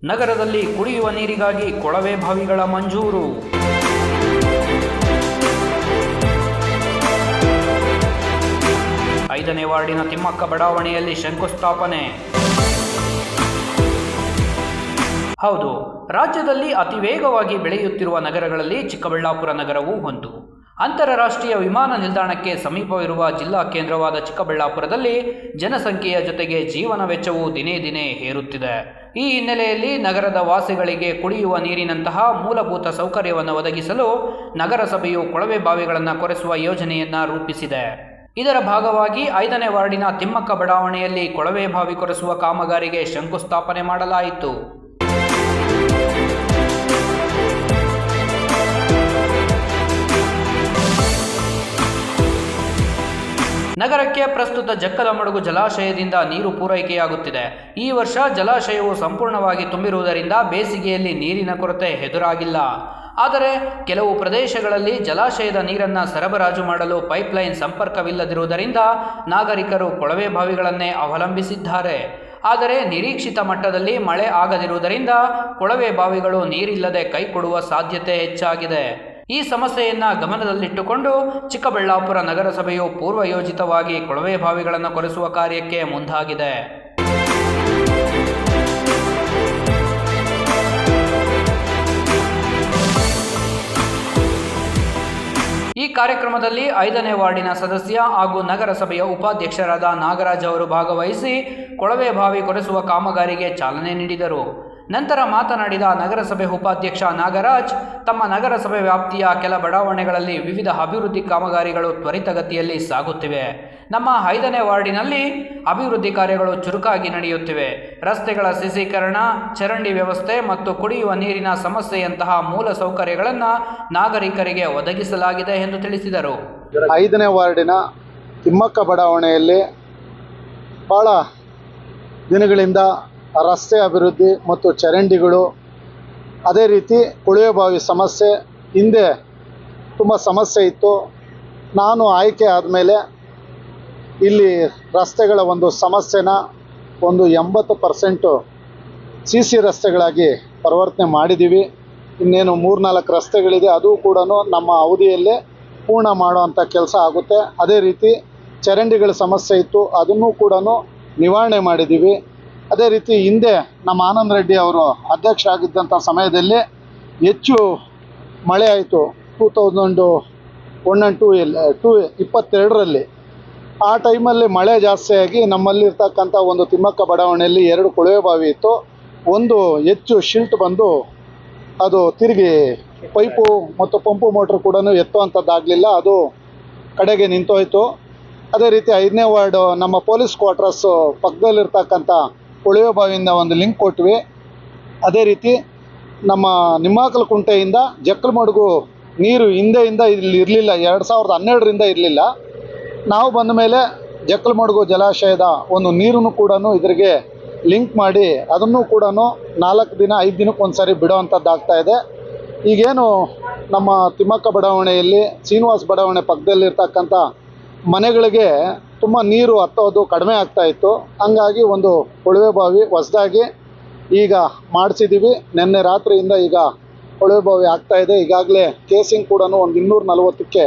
ನಗರದಲ್ಲಿ ಕುಡಿಯುವ ನೀರಿಗಾಗಿ ಕೊಳವೆ ಬಾವಿಗಳ ಮಂಜೂರು. ಐದನೇ ವಾರ್ಡಿನ ತಿಮ್ಮಕ್ಕ ಬಡಾವಣೆಯಲ್ಲಿ ಶಂಕುಸ್ಥಾಪನೆ. ಹೌದು, ರಾಜ್ಯದಲ್ಲಿ ಅತಿ ವೇಗವಾಗಿ ಬೆಳೆಯುತ್ತಿರುವ ನಗರಗಳಲ್ಲಿ ಚಿಕ್ಕಬಳ್ಳಾಪುರ ನಗರವೂ ಒಂದು. ಅಂತಾರಾಷ್ಟ್ರೀಯ ವಿಮಾನ ನಿಲ್ದಾಣಕ್ಕೆ ಸಮೀಪವಿರುವ ಜಿಲ್ಲಾ ಕೇಂದ್ರವಾದ ಚಿಕ್ಕಬಳ್ಳಾಪುರದಲ್ಲಿ ಜನಸಂಖ್ಯೆಯ ಜೊತೆಗೆ ಜೀವನ ವೆಚ್ಚವು ದಿನೇ ದಿನೇ ಏರುತ್ತಿದೆ. ಈ ಹಿನ್ನೆಲೆಯಲ್ಲಿ ನಗರದ ವಾಸಿಗಳಿಗೆ ಕುಡಿಯುವ ನೀರಿನಂತಹ ಮೂಲಭೂತ ಸೌಕರ್ಯವನ್ನು ಒದಗಿಸಲು ನಗರಸಭೆಯು ಕೊಳವೆ ಬಾವಿಗಳನ್ನು ಕೊರೆಸುವ ಯೋಜನೆಯನ್ನು ರೂಪಿಸಿದೆ. ಇದರ ಭಾಗವಾಗಿ 5ನೇ ವಾರ್ಡಿನ ತಿಮ್ಮಕ್ಕ ಬಡಾವಣೆಯಲ್ಲಿ ಕೊಳವೆ ಬಾವಿ ಕೊರೆಸುವ ಕಾಮಗಾರಿಗೆ ಶಂಕುಸ್ಥಾಪನೆ ಮಾಡಲಾಯಿತು. ನಗರಕ್ಕೆ ಪ್ರಸ್ತುತ ಜಕ್ಕಲಮಡುಗು ಜಲಾಶಯದಿಂದ ನೀರು ಪೂರೈಕೆಯಾಗುತ್ತಿದೆ. ಈ ವರ್ಷ ಜಲಾಶಯವು ಸಂಪೂರ್ಣವಾಗಿ ತುಂಬಿರುವುದರಿಂದ ಬೇಸಿಗೆಯಲ್ಲಿ ನೀರಿನ ಕೊರತೆ ಎದುರಾಗಿಲ್ಲ. ಆದರೆ ಕೆಲವು ಪ್ರದೇಶಗಳಲ್ಲಿ ಜಲಾಶಯದ ನೀರನ್ನು ಸರಬರಾಜು ಮಾಡಲು ಪೈಪ್ಲೈನ್ ಸಂಪರ್ಕವಿಲ್ಲದಿರುವುದರಿಂದ ನಾಗರಿಕರು ಕೊಳವೆ ಬಾವಿಗಳನ್ನೇ ಅವಲಂಬಿಸಿದ್ದಾರೆ. ಆದರೆ ನಿರೀಕ್ಷಿತ ಮಟ್ಟದಲ್ಲಿ ಮಳೆ ಆಗದಿರುವುದರಿಂದ ಕೊಳವೆ ಬಾವಿಗಳು ನೀರಿಲ್ಲದೆ ಕೈಕೊಡುವ ಸಾಧ್ಯತೆ ಹೆಚ್ಚಾಗಿದೆ. ಈ ಸಮಸ್ಯೆಯನ್ನು ಗಮನದಲ್ಲಿಟ್ಟುಕೊಂಡು ಚಿಕ್ಕಬಳ್ಳಾಪುರ ನಗರಸಭೆಯು ಪೂರ್ವಯೋಜಿತವಾಗಿ ಕೊಳವೆ ಬಾವಿಗಳನ್ನು ಕೊರೆಸುವ ಕಾರ್ಯಕ್ಕೆ ಮುಂದಾಗಿದೆ. ಈ ಕಾರ್ಯಕ್ರಮದಲ್ಲಿ 5ನೇ ವಾರ್ಡಿನ ಸದಸ್ಯ ಹಾಗೂ ನಗರಸಭೆಯ ಉಪಾಧ್ಯಕ್ಷರಾದ ನಾಗರಾಜ್ ಅವರು ಭಾಗವಹಿಸಿ ಕೊಳವೆ ಬಾವಿ ಕೊರೆಸುವ ಕಾಮಗಾರಿಗೆ ಚಾಲನೆ ನೀಡಿದರು. ನಂತರ ಮಾತನಾಡಿದ ನಗರಸಭೆ ಉಪಾಧ್ಯಕ್ಷ ನಾಗರಾಜ್, ತಮ್ಮ ನಗರಸಭೆ ವ್ಯಾಪ್ತಿಯ ಕೆಲ ಬಡಾವಣೆಗಳಲ್ಲಿ ವಿವಿಧ ಅಭಿವೃದ್ಧಿ ಕಾಮಗಾರಿಗಳು ತ್ವರಿತಗತಿಯಲ್ಲಿ ಸಾಗುತ್ತಿವೆ. ನಮ್ಮ 5ನೇ ವಾರ್ಡಿನಲ್ಲಿ ಅಭಿವೃದ್ಧಿ ಕಾರ್ಯಗಳು ಚುರುಕಾಗಿ ನಡೆಯುತ್ತಿವೆ. ರಸ್ತೆಗಳ ಸಿಸೀಕರಣ, ಚರಂಡಿ ವ್ಯವಸ್ಥೆ ಮತ್ತು ಕುಡಿಯುವ ನೀರಿನ ಸಮಸ್ಯೆಯಂತಹ ಮೂಲ ಸೌಕರ್ಯಗಳನ್ನು ನಾಗರಿಕರಿಗೆ ಒದಗಿಸಲಾಗಿದೆ ಎಂದು ತಿಳಿಸಿದರು. 5ನೇ ವಾರ್ಡಿನ ತಿಮ್ಮಕ್ಕ ಬಡಾವಣೆಯಲ್ಲಿ ಭಾಳ ದಿನಗಳಿಂದ ರಸ್ತೆ ಅಭಿವೃದ್ಧಿ ಮತ್ತು ಚರಂಡಿಗಳು, ಅದೇ ರೀತಿ ಕೊಳವೆ ಬಾವಿ ಸಮಸ್ಯೆ ಹಿಂದೆ ತುಂಬ ಸಮಸ್ಯೆ ಇತ್ತು. ನಾನು ಆಯ್ಕೆ ಆದಮೇಲೆ ಇಲ್ಲಿ ರಸ್ತೆಗಳ ಒಂದು ಸಮಸ್ಯೆನ ಒಂದು 80% CC ರಸ್ತೆಗಳಾಗಿ ಪರಿವರ್ತನೆ ಮಾಡಿದ್ದೀವಿ. ಇನ್ನೇನು 3-4 ರಸ್ತೆಗಳಿದೆ, ಅದು ಕೂಡ ನಮ್ಮ ಅವಧಿಯಲ್ಲೇ ಪೂರ್ಣ ಮಾಡುವಂಥ ಕೆಲಸ ಆಗುತ್ತೆ. ಅದೇ ರೀತಿ ಚರಂಡಿಗಳ ಸಮಸ್ಯೆ ಇತ್ತು, ಅದನ್ನು ಕೂಡ ನಿವಾರಣೆ ಮಾಡಿದ್ದೀವಿ. ಅದೇ ರೀತಿ ಹಿಂದೆ ನಮ್ಮ ಆನಂದ್ ರೆಡ್ಡಿ ಅವರು ಅಧ್ಯಕ್ಷ ಆಗಿದ್ದಂಥ ಸಮಯದಲ್ಲಿ ಹೆಚ್ಚು ಮಳೆ ಆಯಿತು 2022ರಲ್ಲಿ. ಆ ಟೈಮಲ್ಲಿ ಮಳೆ ಜಾಸ್ತಿಯಾಗಿ ನಮ್ಮಲ್ಲಿರ್ತಕ್ಕಂಥ ಒಂದು ತಿಮ್ಮಕ್ಕ ಬಡಾವಣೆಯಲ್ಲಿ 2 ಕೊಳವೆ ಬಾವಿ ಇತ್ತು. ಒಂದು ಹೆಚ್ಚು ಶಿಲ್ಟ್ ಬಂದು ಅದು ತಿರುಗಿ ಪೈಪು ಮತ್ತು ಪಂಪು ಮೋಟ್ರ್ ಕೂಡ ಎತ್ತುವಂಥದ್ದಾಗಲಿಲ್ಲ, ಅದು ಕಡೆಗೆ ನಿಂತೋಯ್ತು. ಅದೇ ರೀತಿ 5ನೇ ವಾರ್ಡು ನಮ್ಮ ಪೊಲೀಸ್ ಕ್ವಾರ್ಟರ್ಸು ಪಕ್ಕದಲ್ಲಿರ್ತಕ್ಕಂಥ ಕೊಳವೆ ಬಾವಿಯಿಂದ ಒಂದು ಲಿಂಕ್ ಕೊಟ್ವಿ. ಅದೇ ರೀತಿ ನಮ್ಮ ನಿಮ್ಮಾಕಲಕುಂಟೆಯಿಂದ ಜಕ್ಕಲಮಡುಗು ನೀರು ಹಿಂದೆಯಿಂದ ಇಲ್ಲಿ ಇರಲಿಲ್ಲ, 2012ರಿಂದ ಇರಲಿಲ್ಲ. ನಾವು ಬಂದ ಮೇಲೆ ಜಕ್ಕಲಮಡುಗು ಜಲಾಶಯದ ಒಂದು ನೀರನ್ನು ಕೂಡ ಇದ್ರಿಗೆ ಲಿಂಕ್ ಮಾಡಿ ಅದನ್ನು ಕೂಡ 4 ದಿನ 5 ದಿನಕ್ಕೆ ಒಂದು ಸಾರಿ ಬಿಡೋವಂಥದ್ದಾಗ್ತಾಯಿದೆ. ಈಗೇನು ನಮ್ಮ ತಿಮ್ಮಕ್ಕ ಬಡಾವಣೆಯಲ್ಲಿ ಶ್ರೀನಿವಾಸ ಬಡಾವಣೆ ಪಕ್ಕದಲ್ಲಿರ್ತಕ್ಕಂಥ ಮನೆಗಳಿಗೆ ತುಂಬ ನೀರು ಹತ್ತೋದು ಕಡಿಮೆ ಆಗ್ತಾಯಿತ್ತು. ಹಂಗಾಗಿ ಒಂದು ಕೊಳವೆ ಬಾವಿ ಹೊಸದಾಗಿ ಈಗ ಮಾಡಿಸಿದ್ದೀವಿ. ನಿನ್ನೆ ರಾತ್ರಿಯಿಂದ ಈಗ ಕೊಳವೆ ಬಾವಿ ಆಗ್ತಾಯಿದೆ. ಈಗಾಗಲೇ ಕೇಸಿಂಗ್ ಕೂಡ ಒಂದು 240ಕ್ಕೆ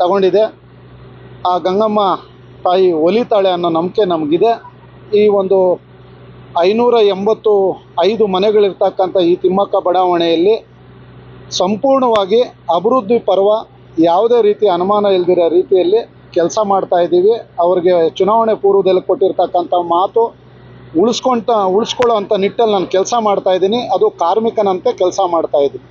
ತಗೊಂಡಿದೆ. ಆ ಗಂಗಮ್ಮ ತಾಯಿ ಒಲಿತಾಳೆ ಅನ್ನೋ ನಂಬಿಕೆ ನಮಗಿದೆ. ಈ ಒಂದು 585 ಮನೆಗಳಿರ್ತಕ್ಕಂಥ ಈ ತಿಮ್ಮಕ್ಕ ಬಡಾವಣೆಯಲ್ಲಿ ಸಂಪೂರ್ಣವಾಗಿ ಅಭಿವೃದ್ಧಿ ಪರ್ವ, ಯಾವುದೇ ರೀತಿ ಅನುಮಾನ ಇಲ್ದಿರೋ ರೀತಿಯಲ್ಲಿ ಕೆಲಸ ಮಾಡ್ತಾಯಿದ್ದೀವಿ. ಅವ್ರಿಗೆ ಚುನಾವಣೆ ಪೂರ್ವದಲ್ಲಿ ಕೊಟ್ಟಿರ್ತಕ್ಕಂಥ ಮಾತು ಉಳಿಸ್ಕೊಳ್ಳೋ ಅಂಥ ನಿಟ್ಟಲ್ಲಿ ನಾನು ಕೆಲಸ ಮಾಡ್ತಾಯಿದ್ದೀನಿ. ಅದು ಕಾರ್ಮಿಕನಂತೆ ಕೆಲಸ ಮಾಡ್ತಾಯಿದ್ದೀನಿ.